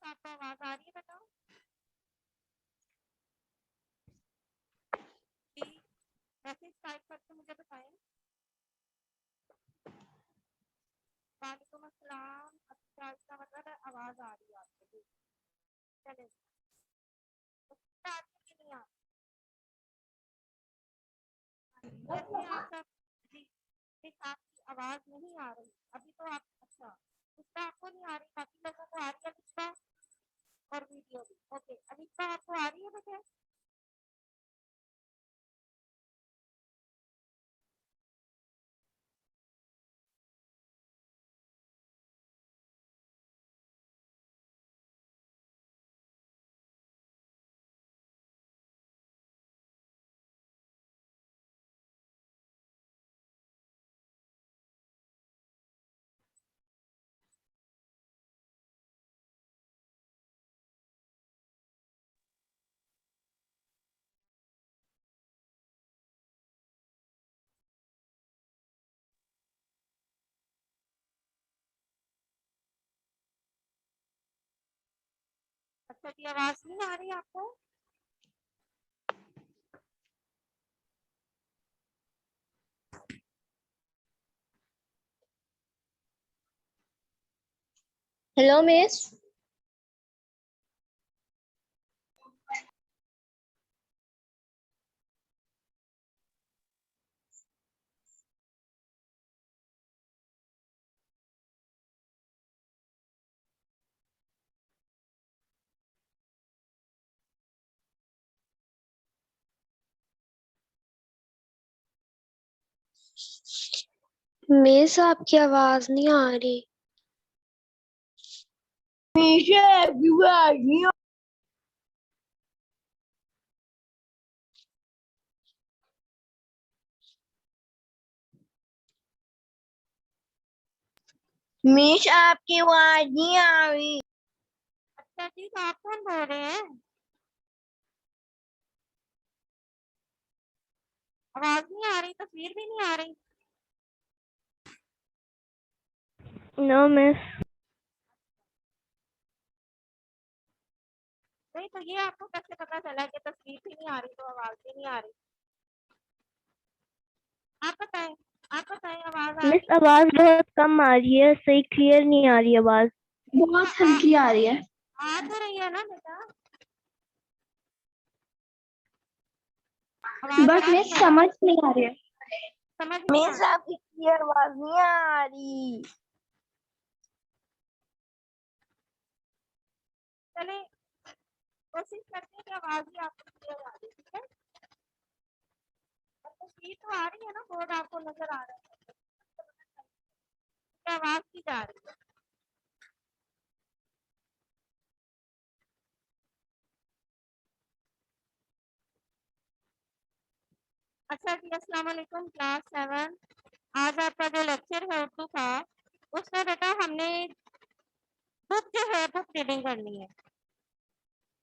आपको आवाज आ रही है? बताओ मैसेज टाइप करके मुझे बताएं। वालेकुम अस्सलाम। अच्छा, इसका मतलब है आवाज आ रही है आपको। चले नहीं आप सब जी, आपकी आवाज नहीं आ रही अभी तो आप। अच्छा, इसका आपको नहीं आ रही, बाकी लोगों को आ रही है इसका और वीडियो भी। ओके, अब इसका आपको आ रही है बेटा? अच्छा जी, आवाज नहीं आ रही आपको? Hello miss. मिस आपकी आवाज नहीं आ रही। मिस आपकी आवाज नहीं आ रही। अच्छा जी, तो आप कौन बोल रहे हैं? आवाज नहीं आ रही, तस्वीर भी नहीं आ रही। No miss. नहीं तो ये आपको कैसे पता चला कि तस्वीर भी नहीं आ रही तो आवाज भी नहीं आ रही? आप बताएं, आप बताएं, आवाज आ मिस रही है? आवाज बहुत कम आ रही है, सही क्लियर नहीं आ रही आवाज। बहुत हल्की आ रही है। आ तो रही है ना बेटा? बट मैं समझ नहीं आ रही है। समझ मिस आपकी क्लियर आवाज नहीं आ रही। चले कोशिश करते हैं कि आवाज ही आपको क्लियर आ रही, ठीक है? तस्वीर तो आ रही है ना, बोर्ड आपको नजर आ रहा है, आवाज की जा रही है। अच्छा जी, अस्सलाम वालेकुम क्लास 7। आज आपका जो लेक्चर है उर्दू का, उसमें बेटा हमने बुक जो है बुक रीडिंग करनी है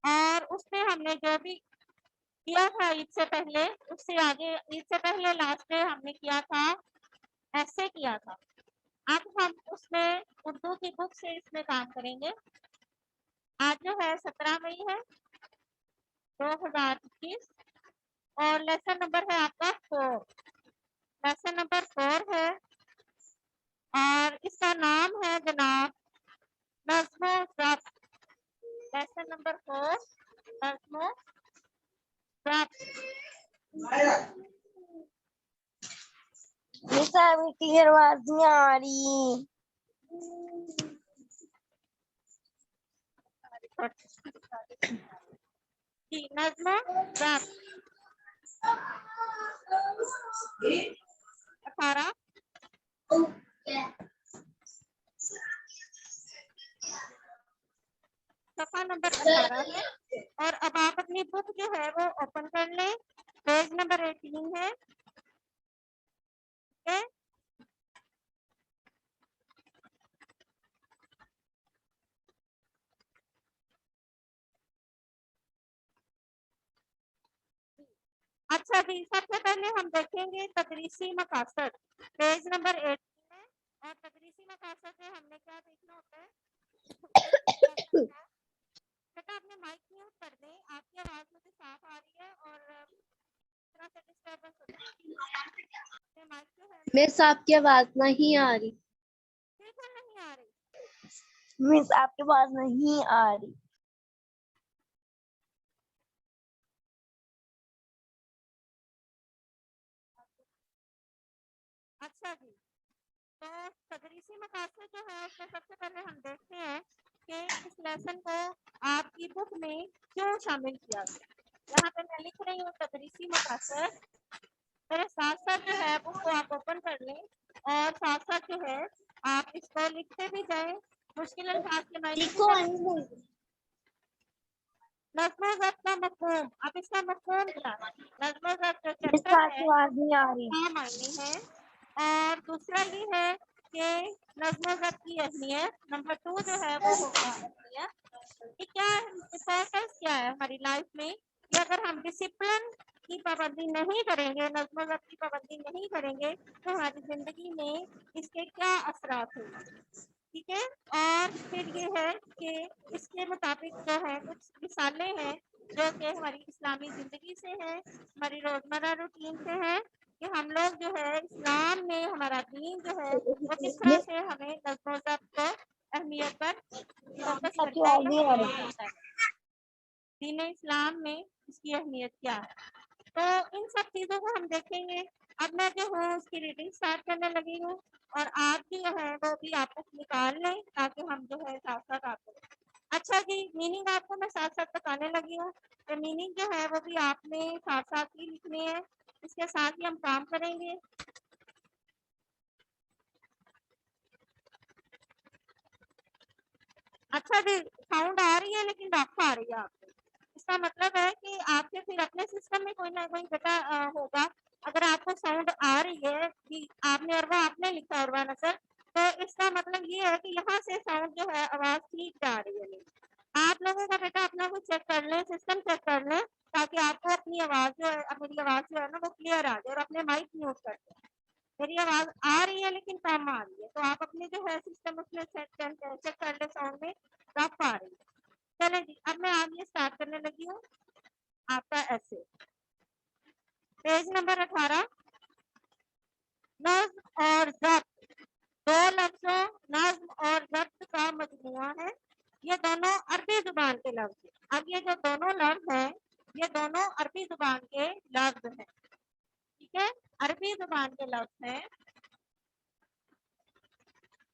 और उसमें हमने जो भी किया था ईद से पहले, उससे आगे ईद से पहले लास्ट डे हमने किया था, ऐसे किया था। अब हम उसमें उर्दू की बुक से इसमें काम करेंगे। आज जो है 17 मई है 2021 और लेसन नंबर है आपका 4। लेसन नंबर 4 है और इसका नाम है जनाब नज़्मो ज़ब्त। लेसन नंबर 4 नज़्मो ज़ब्त। मिस आपकी क्लियर आवाज नहीं आ रही। جی نظم و ضبط 18 صفحہ نمبر 18 ہے اور اب آپ اپنی بک جو ہے وہ اوپن کر لیں پیج نمبر 18 ہے اچھا جی سب سے پہلے ہم دیکھیں گے تدریسی مقاصد پیج نمبر 18 ہے اور تدریسی مقاصد میں ہم نے کیا دیکھنا ہوتا ہے بیٹا اپنے مائک میوٹ کر دیں آپ کی آواز مجھے صاف آ رہی ہے اور اس طرح سے ڈسٹربنس ہوتا ہے مائک جو ہے مس آپ کی آواز نہیں آ رہی بالکل نہیں آ رہی مس آپ کی آواز نہیں آ رہی اچھا جی تو تدریسی مقاصد جو ہے اس میں سب سے پہلے ہم دیکھتے ہیں کہ اس لیسن کو آپ کی بک میں کیوں شامل کیا گیا یہاں پہ میں لکھ رہی ہوں تدریسی مقاصد میرے ساتھ ساتھ جو ہے بک کو آپ اوپن کر لیں اور ساتھ ساتھ جو ہے آپ اس کو لکھتے بھی جائیں مشکل الفاظ کے معنی نظم و ضبط کا مفہوم اب اس کا مفہوم کیا ہے نظم و ضبط جو چیپٹر ہے آواز نہیں آ رہی کیا معنی ہے اور دوسرا یہ ہے کہ نظم و ضبط کی اہمیت نمبر 2 جو ہے وہ ہوگا اہمیت کہ کیا امپورٹنس کیا ہے ہماری لائف میں کہ اگر ہم ڈسپلن کی پابندی نہیں کریں گے نظم و ضبط کی پابندی نہیں کریں گے تو ہماری زندگی میں اس کے کیا اثرات ہوں گے ٹھیک ہے اور پھر یہ ہے کہ اس کے مطابق جو ہے کچھ مثالیں ہیں جو کہ ہماری اسلامی زندگی سے ہیں ہماری روزمرہ روٹین سے ہیں کہ ہم لوگ جو ہے اسلام میں ہمارا دین جو ہے وہ کس طرح سے ہمیں نظم و ضبط کو اہمیت پر فوکس کرتا ہے یا فوکس کرتا ہے دین اسلام میں اس کی اہمیت کیا ہے تو ان سب چیزوں کو ہم دیکھیں گے اب میں جو ہوں اس کی ریڈنگ اسٹارٹ کرنے لگی ہوں اور آپ جو ہے وہ بھی آپ کو نکال لیں تاکہ ہم جو ہے ساتھ ساتھ آپ کو اچھا جی میننگ آپ کو میں ساتھ ساتھ بتانے لگی ہوں تو میننگ جو ہے وہ بھی آپ نے ساتھ ساتھ ہی لکھنی ہے اس کے ساتھ ہی ہم کام کریں گے اچھا جی ساؤنڈ آ رہی ہے لیکن رف آ رہی ہے آپ کو اس کا مطلب ہے کہ آپ کے پھر اپنے سسٹم میں کوئی نہ کوئی ڈیٹا ہوگا اگر آپ کو ساؤنڈ آ رہی ہے کہ آپ نے اروا آپ نے لکھا اروا نصر تو اس کا مطلب یہ ہے کہ یہاں سے ساؤنڈ جو ہے آواز ٹھیک جا رہی ہے آپ لوگوں کا بیٹا اپنا کچھ چیک کر لیں سسٹم چیک کر لیں تاکہ آپ کو اپنی آواز جو ہے میری آواز جو ہے نا وہ کلیئر آ جائے اور اپنے مائک میوٹ کر دیں میری آواز آ رہی ہے لیکن کم آ رہی ہے تو آپ اپنے جو ہے سسٹم اس میں چیک کر لیں ساؤنڈ میں رف آ رہی ہے چلیں جی اب میں آگے اسٹارٹ کرنے لگی ہوں آپ کا ایسے پیج نمبر 18 نظم اور ضبط دو لفظوں نظم اور ضبط کا مجموعہ ہے یہ دونوں عربی زبان کے لفظ ہیں اب یہ جو دونوں لفظ ہیں یہ دونوں عربی زبان کے لفظ ہیں ٹھیک ہے عربی زبان کے لفظ ہیں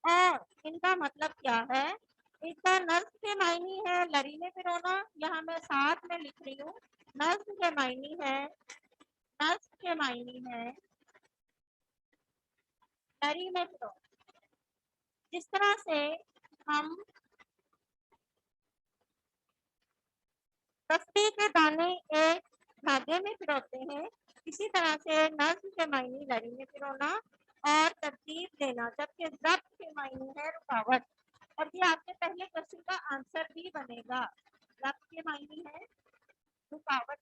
اور ان کا مطلب کیا ہے اس کا نظم کے معنی ہے لڑینے پہ رونا یہاں میں ساتھ میں لکھ رہی ہوں نظم کے معنی ہے لڑی میں پہ رونا جس طرح سے ہم تسبیح کے دانے ایک دھاگے میں پروتے ہیں اسی طرح سے نظم کے معنی لڑی میں پرونا اور ترتیب دینا جبکہ ضبط کے معنی ہے رکاوٹ اور یہ آپ کے پہلے کوشچن کا آنسر بھی بنے گا ضبط کے معنی ہے رکاوٹ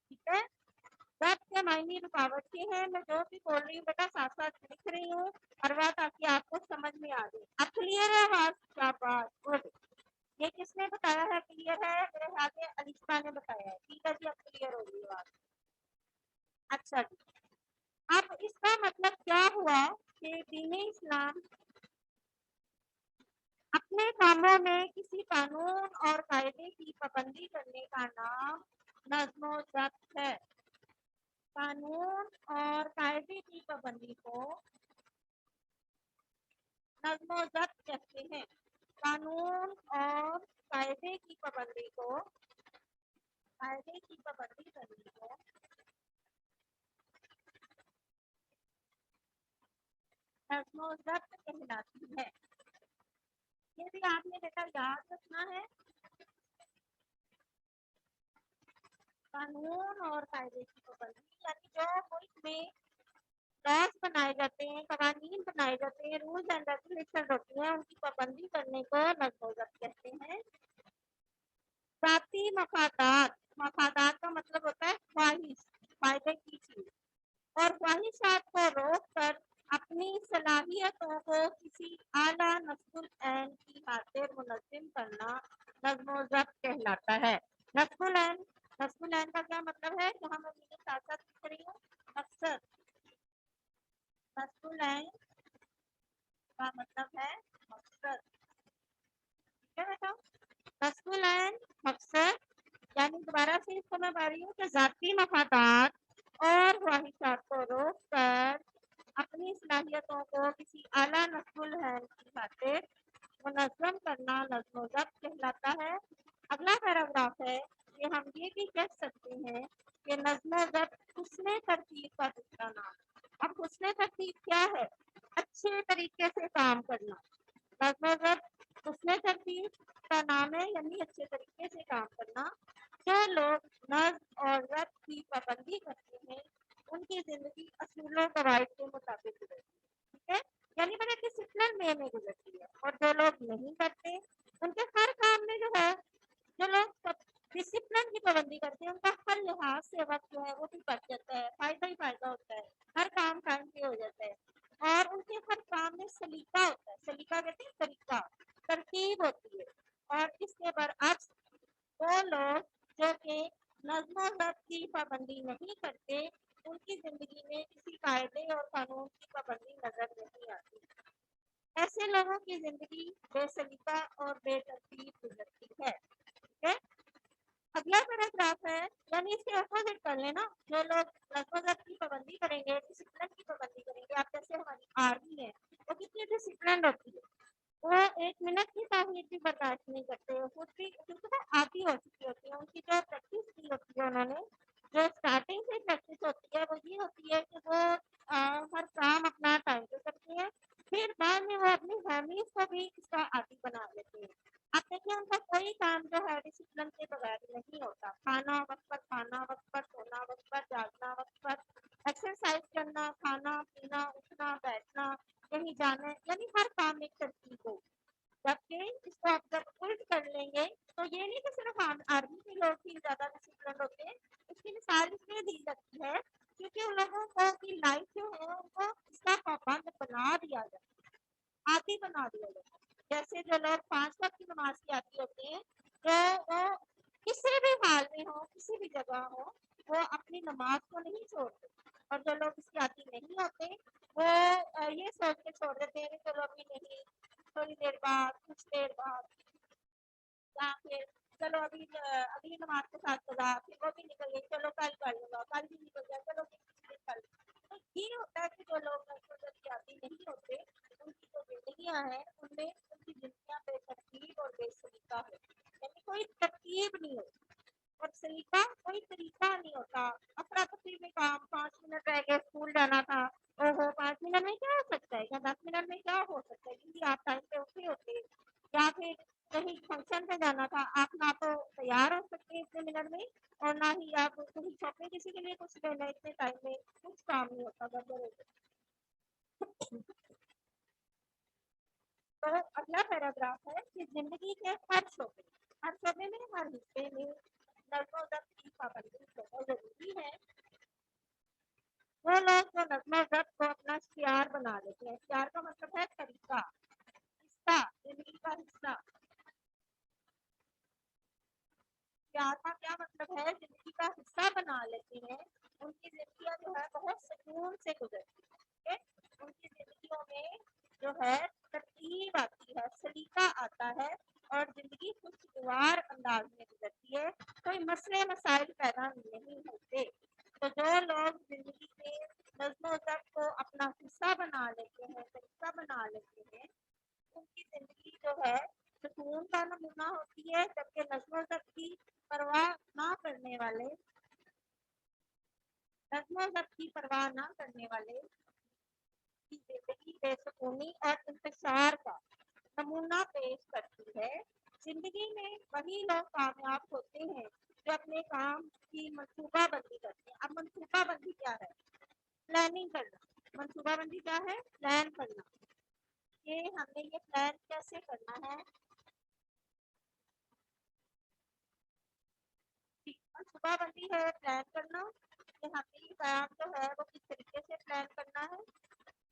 ٹھیک ہے ضبط کے معنی رکاوٹ کی ہے میں جو بھی بول رہی ہوں بیٹا ساتھ ساتھ لکھ رہی ہوں ہر بات تاکہ آپ کو سمجھ میں آ جائے اب کلیئر ہے آواز کیا بات گڈ یہ کس نے بتایا ہے کلیئر ہے میرے خیال سے علیشہ نے بتایا ہے ٹھیک ہے جی اب کلیئر ہو گئی بات اچھا جی اب اس کا مطلب کیا ہوا کہ دین اسلام اپنے کاموں میں کسی قانون اور قاعدے کی پابندی کرنے کا نام نظم و ضبط ہے قانون اور قاعدے کی پابندی کو نظم و ضبط کہتے ہیں قانون اور قاعدے کی پابندی کرنے کو نظم و ضبط کہلاتی ہے. یہ بھی آپ نے بیٹا یاد رکھنا ہے. قانون اور قاعدے کی پابندی یعنی جو ملک میں لاز بنائے جاتے ہیں، قوانین بنائے جاتے ہیں، رولز اینڈ ریگولیشن ہوتی ہیں، ان کی پابندی کرنے کو نظم و ضبط کہتے ہیں. ذاتی مفادات کا مطلب ہوتا ہے خواہش، فائدے کی چیز، اور خواہشات کو روک کر اپنی صلاحیتوں کو کسی اعلیٰ نصب العین کی خاطر منظم کرنا نظم و ضبط کہلاتا ہے. نصب العین کا کیا مطلب ہے؟ یہاں میں میرے ساتھ ساتھ لکھ رہی ہوں. مقصد، نصب العین کا مطلب ہے مقصد. ٹھیک ہے بیٹا، نصب العین مقصد یعنی دوبارہ سے اس کو میں بتا رہی ہوں کہ ذاتی مفادات اور خواہشات کو روک کر اپنی صلاحیتوں کو کسی اعلیٰ نصب العین کی خاطر منظم کرنا نظم و ضبط کہلاتا ہے. اگلا پیراگراف ہے کہ ہم یہ بھی کہہ سکتے ہیں کہ نظم و ضبط حسن ترتیب کا دوسرا نام. اب حسن ترتیب کیا ہے؟ اچھے طریقے سے کام کرنا. نظم و ضبط حسن ترتیب کا نام ہے، یعنی اچھے طریقے سے کام کرنا. جو لوگ نظم اور ضبط کی پابندی کرتے ہیں ان کی زندگی اصول و قواعد کے مطابق گزرتی ہے. ٹھیک ہے، یعنی بڑے ڈسپلن وے میں گزرتی ہے. اور جو لوگ نہیں کرتے ان کے ہر کام میں جو لوگ ڈسپلن کی پابندی کرتے ہیں ان کا ہر لحاظ سے وقت جو ہے وہ بھی بچ جاتا ہے، فائدہ ہی فائدہ ہوتا ہے، ہر کام ٹائم پہ ہو جاتا ہے. اور ان کے ہر کام میں سلیقہ ہوتا ہے. سلیقہ کہتے ہیں طریقہ، ترتیب ہوتی ہے. اور اس کے برعکس وہ لوگ جو کہ نظم و ضبط کی پابندی نہیں کرتے ان کی زندگی میں کسی قاعدے اور قانون کی پابندی نظر نہیں آتی. ایسے لوگوں کی زندگی بے سلیقہ اور بے ترتیب گزرتی ہے. ٹھیک ہے، اگلا پیراگراف ہے یعنی اس کے اپوزٹ کر لینا. جو لوگ نظم و ضبط کی پابندی کریں گے، ڈسپلن کی پابندی کریں گے، آپ جیسے ہماری آرمی ہے وہ کتنی ڈسپلن ہوتی ہے، وہ 1 منٹ کی تاخیر بھی برداشت نہیں کرتے. خود بھی کیونکہ آتی ہو چکی ہوتی ہے، ان کی جو پریکٹس کی ہوتی ہے، انہوں نے جو اسٹارٹنگ سے پریکٹس ہوتی ہے وہ یہ ہوتی ہے کہ وہ ہر کام اپنا ٹائم پہ کرتے ہیں. پھر بعد میں وہ اپنی فیملیز کو بھی اس کا عادی بنا لیتے ہیں. آپ دیکھیں ان کا کوئی کام جو ہے ڈسپلن کے بغیر نہیں ہوتا. کھانا وقت پر کھانا، وقت پر سونا، وقت پر جاگنا، وقت پر ایکسرسائز کرنا، کھانا پینا، اٹھنا بیٹھنا، کہیں جانا، یعنی ہر کام ایک ترتیب ہو. جبکہ اس کو آپ جب الٹ کر لیں گے تو یہ نہیں کہ صرف آرمی کے لوگ ہی زیادہ ڈسپلن ہوتے ہیں. اس کی مثال اس لیے دی جاتی ہے کیونکہ ان لوگوں کو کی لائف جو ہے ان کو اس کا پابند بنا دیا جاتا ہے، عادی بنا دیا جاتا ہے. جیسے جو لوگ 5 وقت کی نماز کے عادی ہوتے ہیں تو وہ کسی بھی حال میں ہو، کسی بھی جگہ ہو، وہ اپنی نماز کو نہیں چھوڑتے. اور جو لوگ اس کے عادی نہیں ہوتے وہ یہ سوچ کے چھوڑ دیتے ہیں کہ چلو ابھی نہیں، تھوڑی دیر بعد، کچھ دیر بعد، یا پھر چلو ابھی اگلی نماز کے ساتھ سزا، پھر وہ بھی نکل گئی، چلو کل کر لوں گا، کل بھی نکل گیا، چلو کل. تو یہ ہوتا ہے کہ جو لوگ کی عادی نہیں ہوتے ان کی جو زندگیاں ہیں ان میں ان کی زندگیاں بے ترتیب اور بے سلیقہ ہے. یعنی کوئی ترتیب نہیں ہوتی اور سلیقہ کوئی طریقہ نہیں ہوتا. افراتفری میں کام، 5 منٹ رہ گئے اسکول جانا تھا، 5 منٹ میں کیا ہو سکتا ہے یا 10 منٹ میں کیا ہو سکتا ہے، کیونکہ آپ ٹائم پہ اٹھے ہوتے. یا پھر کہیں فنکشن پہ جانا تھا، آپ نہ تو تیار ہو سکتے اتنے منٹ میں اور نہ ہی آپ کہیں شاپنگ کسی کے لیے کچھ لینا اتنے ٹائم میں کچھ کام نہیں ہوتا. تو اگلا پیراگراف ہے کہ زندگی کے ہر شعبے میں ہر حصے میں نظم و ضبط کی پابندی بہت ضروری ہے. وہ لوگ جو نظم و ضبط کو اپنا شعار بنا لیتے ہیں. شعار کا مطلب ہے طریقہ، حصہ، زندگی کا حصہ. شعار کا کیا مطلب ہے؟ زندگی کا حصہ بنا لیتے ہیں. ان کی زندگیاں جو ہے بہت سکون سے گزرتی ہے. ان کی زندگیوں میں جو ہے ترتیب آتی ہے، سلیقہ آتا ہے اور زندگی خوشگوار انداز میں گزرتی ہے. کوئی مسئلے مسائل پیدا نہیں ہوتے. تو جو لوگ زندگی میں نظم و ضبط کو اپنا حصہ بنا لیتے ہیں، طریقہ بنا لیتے ہیں، ان کی زندگی جو ہے वाले, नज़्म व ज़ब्त की परवाह ना करने वाले की जिंदगी बेसुकूनी और इंतशार का नमूना पेश करती है। जिंदगी में वही लोग कामयाब होते हैं जो अपने काम की मंसूबाबंदी करते हैं। अब मंसूबाबंदी क्या है? प्लानिंग करना। मंसूबाबंदी क्या है? प्लान करना। ये हमने ये प्लान कैसे करना है? मंसूबाबंदी है प्लान करना, कि हमें ये काम जो है वो किस तरीके से प्लान करना है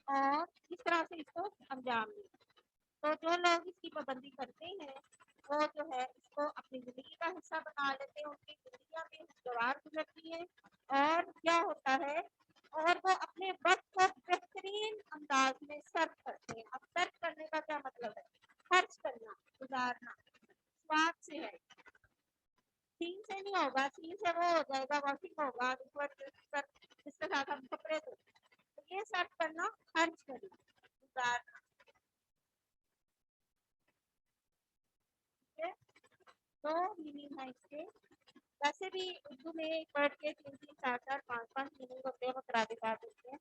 और किस तरह से इसको अंजाम दें। तो जो लोग इसकी पाबंदी करते हैं वो जो है इसको अपनी ज़िंदगी का हिस्सा बना लेते हैं, उनकी ज़िंदगियाँ भी खुशगवार गुजरती हैं और क्या होता है, और वो अपने वक्त को बेहतरीन अंदाज में सर्व करते हैं। अब सर्व करने का क्या मतलब है? खर्च करना, गुजारना। स्वाद से है, सीन से नहीं होगा, सीन से वो हो जाएगा, वॉशिंग होगा, जिसके साथ हम कपड़े धोते हैं। तो ये सर्व करना, खर्च करना, गुजारना। ठीक है? तो मीनिंग है इसके। वैसे भी उर्दू में एक वर्ड के 3-3, 4-4, 5-5 मीनिंग होते हैं, मुतरादिफात होते हैं।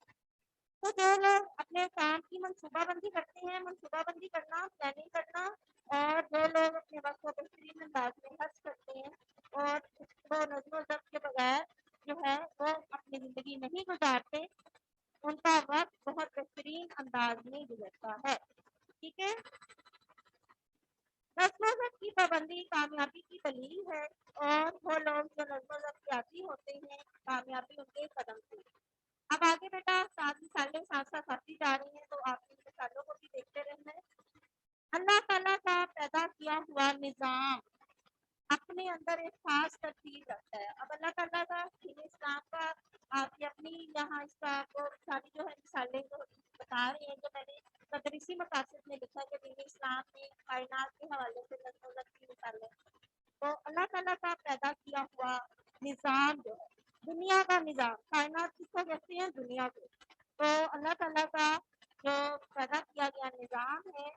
तो जो लोग अपने काम की मंसूबाबंदी करते हैं, मंसूबाबंदी करना, प्लानिंग करना, और जो लोग अपने वक्त को बेहतरीन अंदाज में खर्च करते हैं और उसको नज़्म व ज़ब्त के बगैर जो है वो अपनी ज़िंदगी नहीं गुजारते, उनका वक्त बहुत बेहतरीन अंदाज में गुजरता है। ठीक है? नज़्म व ज़ब्त की पाबंदी कामयाबी की दलील है और वो लोग जो नज़्म व ज़ब्त के आदी होते हैं, कामयाबी उनके कदम से। अब आगे बेटा 7 मिसालें साथ-साथ आती जा रही हैं, तो आप इन मिसालों को भी देखते रहना है। अल्लाह ताला का पैदा किया हुआ निज़ाम अपने अंदर एक खास तरतीब रखता है। अब अल्लाह ताला का दीन इस्लाम का आपकी अपनी यहाँ इसका आपको सारी जो है मिसालें जो बता रही हैं, जो मैंने तदरीसी मकासद में लिखा कि दीन इस्लाम में कायनात के हवाले से नज़्म व ज़ब्त की मिसालें। तो अल्लाह ताला का पैदा किया हुआ निज़ाम जो है, दुनिया का निज़ाम, कायनात किसको कहते हैं? दुनिया को। तो अल्लाह ताला का जो पैदा किया गया निज़ाम है,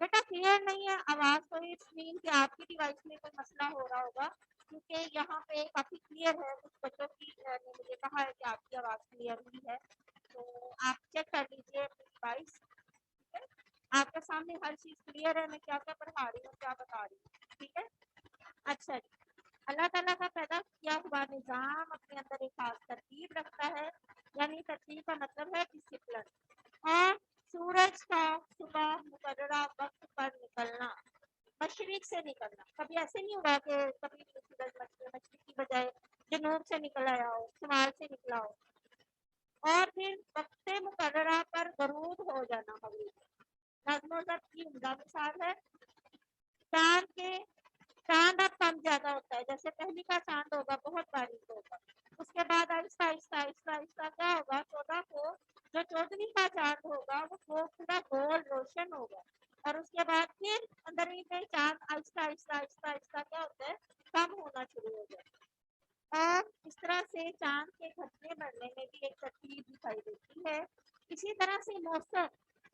बेटा क्लियर नहीं है आवाज़, तो इट्स मीन कि आपकी डिवाइस में कोई मसला हो रहा होगा, क्योंकि यहाँ पे काफ़ी क्लियर है। कुछ बच्चों की ने मुझे कहा है कि आपकी आवाज़ क्लियर हुई है, तो आप चेक कर लीजिए अपनी डिवाइस। ठीक है? आपके सामने हर चीज़ क्लियर है, मैं क्या-क्या पढ़ा रही हूँ, क्या बता रही हूँ। ठीक है? अच्छा जी। अल्लाह ताला का पैदा किया हुआ निज़ाम अपने अंदर एक खास तरतीब रखता है, यानी तरतीब का मतलब है डिसिप्लिन। और सूरज का सुबह मुकर्ररा वक्त पर निकलना, मशरिक से निकलना। कभी ऐसे नहीं हुआ कि कभी भी सूरज मशरिक की बजाय जनूब से निकल आया हो, शुमाल से निकला हो। और फिर वक्त मुकर्ररा पर गरूब हो जाना, मगरिब। नज़्म व ज़ब्त की उम्दा मिसाल है चाँद के। चाँद अब कम ज़्यादा होता है, जैसे पहली का चाँद होगा बहुत बारीक होगा, उसके बाद आहिस्ता आहिस्ता आहिस्ता आहिस्ता क्या होगा, 14 को जो 14वीं का चाँद होगा वो पूरा गोल रोशन होगा, और उसके बाद फिर 15वीं में चाँद आहिस्ता आहिस्ता आहिस्ता आहिस्ता क्या होता है, कम होना शुरू हो जाता है। और इस तरह से चाँद के घटने बढ़ने में भी एक तरतीब दिखाई देती है। इसी तरह से मौसम,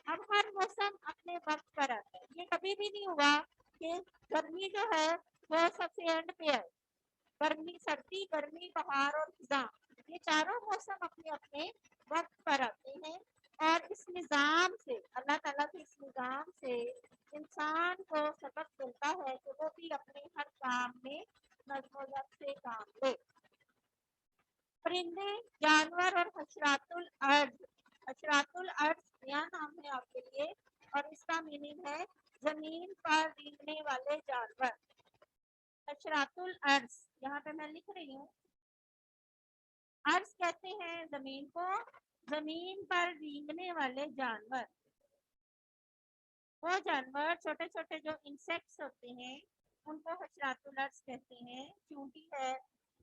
अब हर मौसम अपने वक्त पर आता है। ये कभी भी नहीं हुआ कि गर्मी जो है वो सबसे एंड पे है। गर्मी, सर्दी, गर्मी, बहार और खिज़ां, ये चारों मौसम अपने अपने वक्त पर आते हैं। और इस निज़ाम से, अल्लाह ताला के इस निज़ाम से इंसान को सबक मिलता है कि वो भी अपने हर काम में नज़्म व ज़ब्त से काम ले। परिंदे, जानवर और हशरातुल अर्ज़। हशरातुल अर्ज़ नया नाम है आपके लिए, और इसका मीनिंग है ज़मीन पर रेंगने वाले जानवर। हशरातुल अर्ज़ यहाँ पे मैं लिख रही हूँ। अर्ज़ कहते हैं ज़मीन को, ज़मीन पर रेंगने वाले जानवर। वो जानवर छोटे-छोटे जो इंसेक्ट्स होते हैं, उनको हशरातुल अर्ज़ कहते हैं। चूंटी है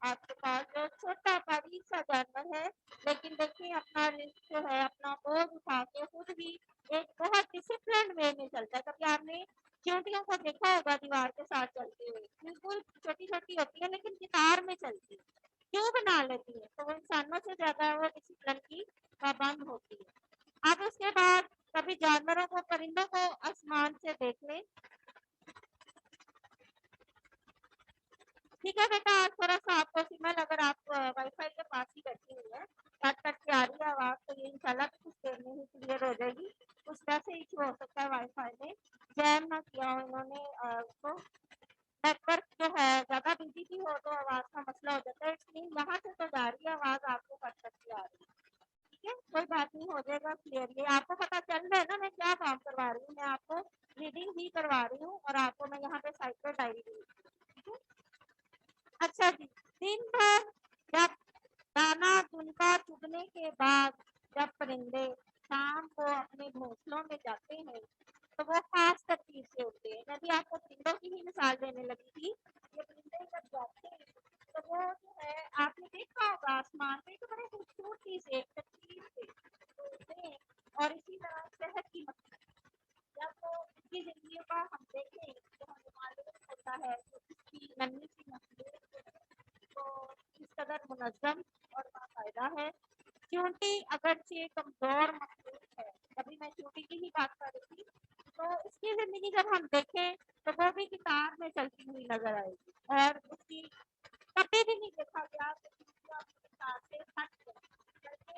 आपके पास, जो छोटा बारीक सा जानवर है, लेकिन देखिए अपना रिस्क जो है, अपना बोझ उठा के खुद भी एक बहुत डिसिप्लिन वे में चलता है। कभी आपने चींटियों को देखा होगा दीवार के साथ चलते हुए, बिल्कुल छोटी-छोटी होती है लेकिन कतार में चलती है। क्यों बना लेती है? तो वो इंसानों से ज़्यादा वो डिसिप्लिन की पाबंद होती है। अब उसके बाद कभी जानवरों को, परिंदों को आसमान से देख लें, ठीक है बेटा, आज थोड़ा सा आपको सिग्नल, अगर आप वाईफाई के पास ही बैठी हुई है, कट कट के आ रही है आवाज़, तो ये इंशाल्लाह कुछ देर में ही क्लियर हो जाएगी। कुछ वैसे इशू हो सकता है वाईफाई में, जैम ना किया हो इन्होंने उसको, नेटवर्क जो है ज़्यादा बिजी भी हो तो आवाज़ का मसला हो जाता है, इसलिए यहाँ से तो जा रही है आवाज़, आपको कट कट के आ रही है। ठीक है, कोई बात नहीं, हो जाएगा क्लियर। ये आपको पता चल रहा है ना मैं क्या काम करवा रही हूँ, मैं आपको रीडिंग भी करवा रही हूँ और आपको मैं यहाँ पे साइड पर डायरी भी लिख रही हूँ, ठीक है। अच्छा जी, दिन भर जब दाना दुनका चुगने के बाद जब परिंदे शाम को अपने घोंसलों में जाते हैं तो वो खास तरतीब से उठते हैं। मैं भी आपको परिंदों की ही मिसाल देने लगी थी। ये परिंदे जब जाते हैं तो वो जो है, आपने देखा होगा आसमान में तो बड़े खूबसूरती से तरतीब से उड़ते हैं। और इसी तरह शहद की मक्खी जब वो इसकी जिंदगी का हम देखें तो हमें मालूम होता है कि इसकी नन्ही सी मखलूक तो किस कदर मुनज़्ज़म और बाकायदा है। चींटी अगरचे कमज़ोर मखलूक है, अभी मैं चींटी की ही बात कर रही थी, तो इसकी ज़िंदगी जब हम देखें तो वो भी किताब में चलती हुई नज़र आएगी और उसकी कभी भी नहीं देखा गया कि चींटियाँ अपनी किताब से हट गई, बल्कि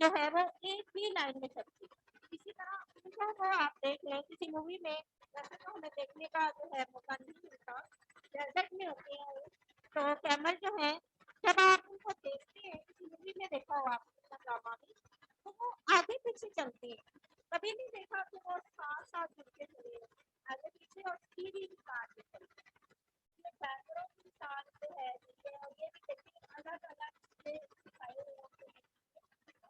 जो है वो एक ही लाइन में चलती है। इसी तरह उनको को आप देख लें किसी मूवी में, वैसे तो हमें देखने का जो है मौका नहीं मिलता, डेजर्ट में होते हैं वो, तो कैमल जो है जब आप उनको देखते हैं किसी मूवी में देखा हो आपने ड्रामा में, तो वो आगे पीछे चलते हैं, कभी नहीं देखा कि वो साथ साथ जुड़ के चले आगे पीछे और सीधी साथ में चलते हैं। ये जानवरों की मिसाल जो है जैसे, और ये भी देखिए अलग अलग से दिखाए हुए होते हैं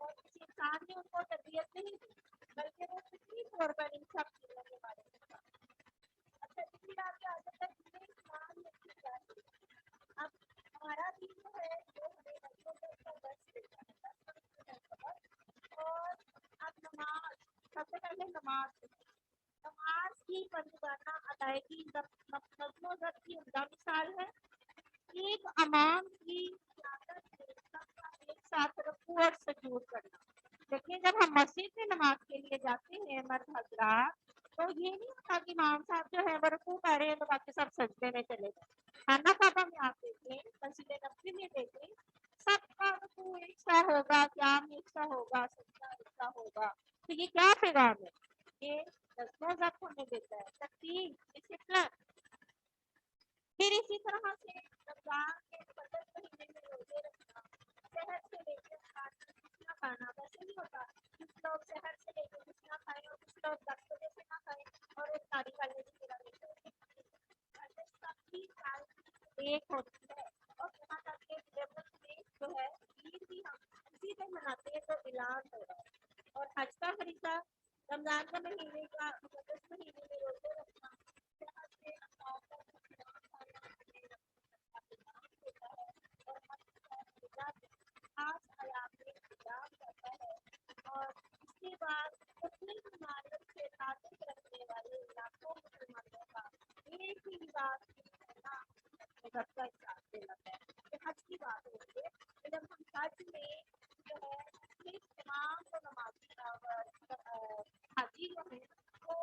और किसी इंसान ने उनको तरबियत नहीं दी, बल्कि वो फितरी तौर पर इन सब चीज़ों के बारे में बताते हैं। अच्छा, दूसरी बात क्या आ जाता है, दीन इस्लाम में भी क्या है। अब हमारा दीन जो है वो हमें बच्चों को इसका दर्स देता है, 10 मिनट का दर्स। और अब नमाज, सबसे पहले नमाज नमाज की पंजगाना अदायगी नज़्म ज़ब्त की उम्दा मिसाल है। एक अमाम की क़यादत में सबका एक साथ रुकू और सजूद करना। देखिए जब हम मस्जिद में नमाज के लिए जाते हैं मर्द हजरात, तो ये नहीं होता कि इमाम साहब जो है वो रुकू कर रहे हैं तो बाकी सब सजदे में चले गए। खाना काबा में आप देखें, मस्जिद नबवी में देखें, सबका रुकू एक सा होगा, क़याम एक सा होगा, सजदा एक सा होगा। तो ये क्या पैगाम है? ये नज़्म ज़ब्त हमें देता है, तरतीब, डिसिप्लिन। फिर इसी तरह से रमज़ान के मुक़द्दस महीने में रोज़े रखना, शहर से लेकर कुछ ना खाना, वैसे नहीं होता कुछ लोग शहर से लेकर कुछ ना खाएं और कुछ लोग 10 बजे से ना खाएं और इफ्तारी वाले दिन पूरा नहीं करें। ऐसे सबकी प्रायोरिटी एक होती है। और यहाँ तक के विलेबल में जो है ईद भी हम उसी दिन मनाते हैं तो ऐलान हो रहा है। और हज का फरीज़ा रमज़ान के महीने का मुक़द्दस महीने में रोज़े रखना, शहर से अल्लाह का खास आयाम में इंतजाम करता है। और इसके बाद अपनी इमारत से ताल्लुक रखने वाले लाखों मुसलमानों का एक ही लिबास पहनना मजहब का हिसाब से लगता है। ये हज की बात हो रही है कि जब हम हज में जो है मुस्लिम तमाम को नमाजी हाजी जो है वो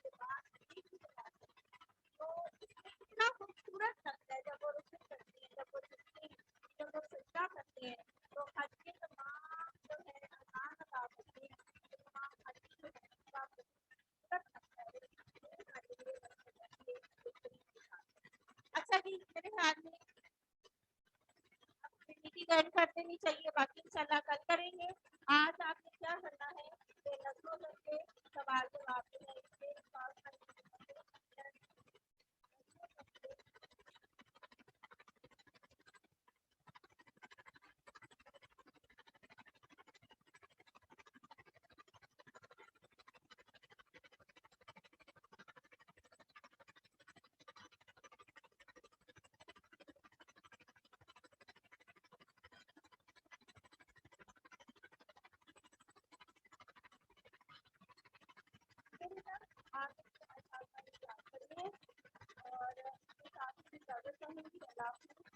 लिबास एक ही बनाते हैं। तो इसमें कितना खूबसूरत लगता है जब वो रुकू करते हैं, जब वो झुकते हैं, जब वो सजदा करते हैं, तो हज के तमाम जो है अरकान अदा करते हैं, तो तमाम हज जो है उसका खूबसूरत लगता है। ये हमारे लिए ये बेहतरीन मिसाल है। अच्छा जी, मेरे ख्याल में ज़िंदगी गर्म कर देनी चाहिए, बाकी इंशाल्लाह कल करेंगे। आज आपने क्या करना है, ये नज़्म करके सवाल जवाब जो है इसके आप इसको अच्छा याद करिए और इसके साथ ही इजाज़त चाहूँगी। अल्लाह हाफ़िज़।